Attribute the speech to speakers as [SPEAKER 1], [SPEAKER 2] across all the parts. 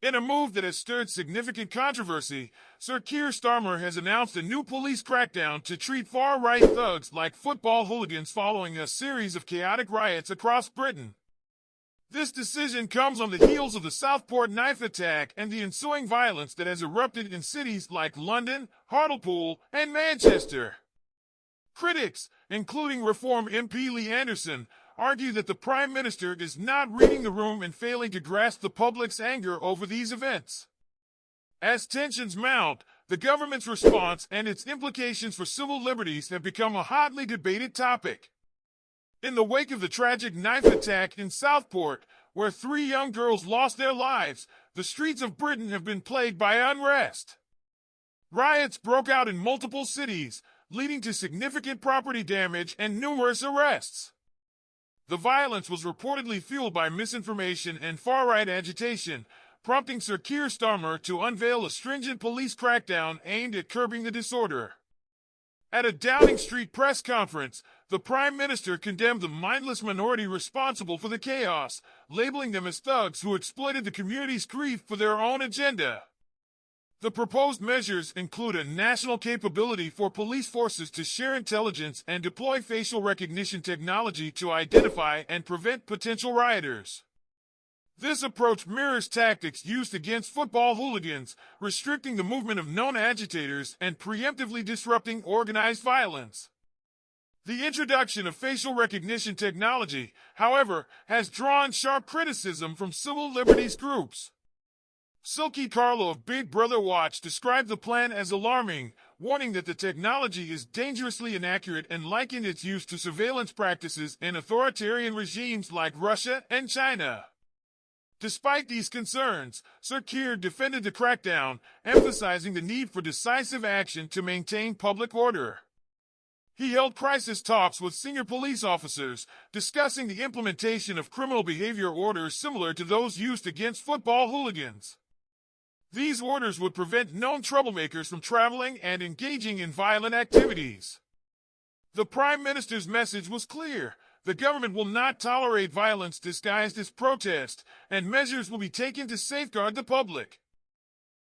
[SPEAKER 1] In a move that has stirred significant controversy, Sir Keir Starmer has announced a new police crackdown to treat far-right thugs like football hooligans following a series of chaotic riots across Britain. This decision comes on the heels of the Southport knife attack and the ensuing violence that has erupted in cities like London, Hartlepool, and Manchester. Critics, including Reform MP Lee Anderson, argue that the Prime Minister is not reading the room and failing to grasp the public's anger over these events. As tensions mount, the government's response and its implications for civil liberties have become a hotly debated topic. In the wake of the tragic knife attack in Southport, where 3 young girls lost their lives, the streets of Britain have been plagued by unrest. Riots broke out in multiple cities, leading to significant property damage and numerous arrests. The violence was reportedly fueled by misinformation and far-right agitation, prompting Sir Keir Starmer to unveil a stringent police crackdown aimed at curbing the disorder. At a Downing Street press conference, the Prime Minister condemned the mindless minority responsible for the chaos, labeling them as thugs who exploited the community's grief for their own agenda. The proposed measures include a national capability for police forces to share intelligence and deploy facial recognition technology to identify and prevent potential rioters. This approach mirrors tactics used against football hooligans, restricting the movement of known agitators and preemptively disrupting organized violence. The introduction of facial recognition technology, however, has drawn sharp criticism from civil liberties groups. Silky Carlo of Big Brother Watch described the plan as alarming, warning that the technology is dangerously inaccurate and likened its use to surveillance practices in authoritarian regimes like Russia and China. Despite these concerns, Sir Keir defended the crackdown, emphasizing the need for decisive action to maintain public order. He held crisis talks with senior police officers, discussing the implementation of criminal behavior orders similar to those used against football hooligans. These orders would prevent known troublemakers from traveling and engaging in violent activities. The Prime Minister's message was clear. The government will not tolerate violence disguised as protest, and measures will be taken to safeguard the public.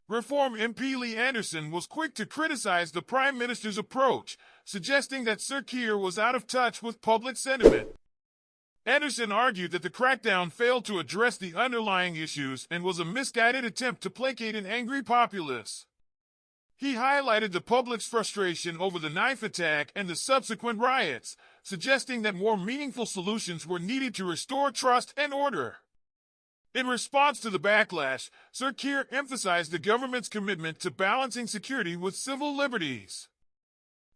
[SPEAKER 1] Reform MP Lee Anderson was quick to criticize the Prime Minister's approach, suggesting that Sir Keir was out of touch with public sentiment. Anderson argued that the crackdown failed to address the underlying issues and was a misguided attempt to placate an angry populace. He highlighted the public's frustration over the knife attack and the subsequent riots, suggesting that more meaningful solutions were needed to restore trust and order. In response to the backlash, Sir Keir emphasized the government's commitment to balancing security with civil liberties.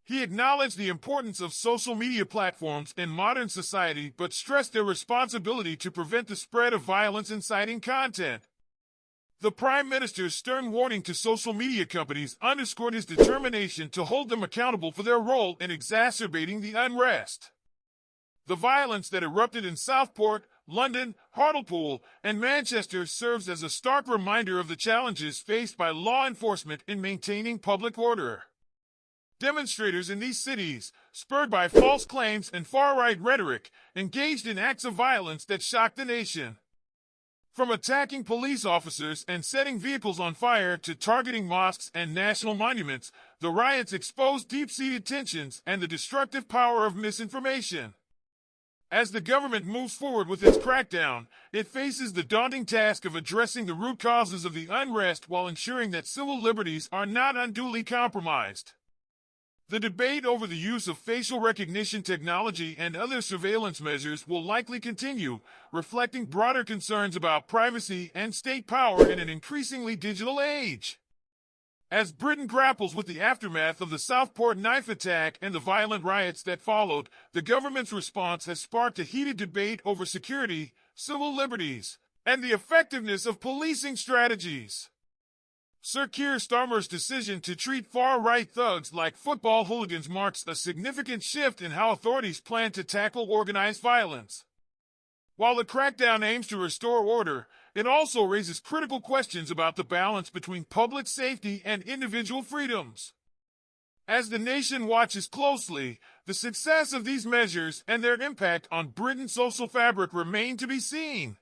[SPEAKER 1] He acknowledged the importance of social media platforms in modern society but stressed their responsibility to prevent the spread of violence-inciting content. The Prime Minister's stern warning to social media companies underscored his determination to hold them accountable for their role in exacerbating the unrest. The violence that erupted in Southport, London, Hartlepool, and Manchester serves as a stark reminder of the challenges faced by law enforcement in maintaining public order. Demonstrators in these cities, spurred by false claims and far-right rhetoric, engaged in acts of violence that shocked the nation. From attacking police officers and setting vehicles on fire to targeting mosques and national monuments, the riots exposed deep-seated tensions and the destructive power of misinformation. As the government moves forward with its crackdown, it faces the daunting task of addressing the root causes of the unrest while ensuring that civil liberties are not unduly compromised. The debate over the use of facial recognition technology and other surveillance measures will likely continue, reflecting broader concerns about privacy and state power in an increasingly digital age. As Britain grapples with the aftermath of the Southport knife attack and the violent riots that followed, the government's response has sparked a heated debate over security, civil liberties, and the effectiveness of policing strategies. Sir Keir Starmer's decision to treat far-right thugs like football hooligans marks a significant shift in how authorities plan to tackle organized violence. While the crackdown aims to restore order, it also raises critical questions about the balance between public safety and individual freedoms. As the nation watches closely, the success of these measures and their impact on Britain's social fabric remain to be seen.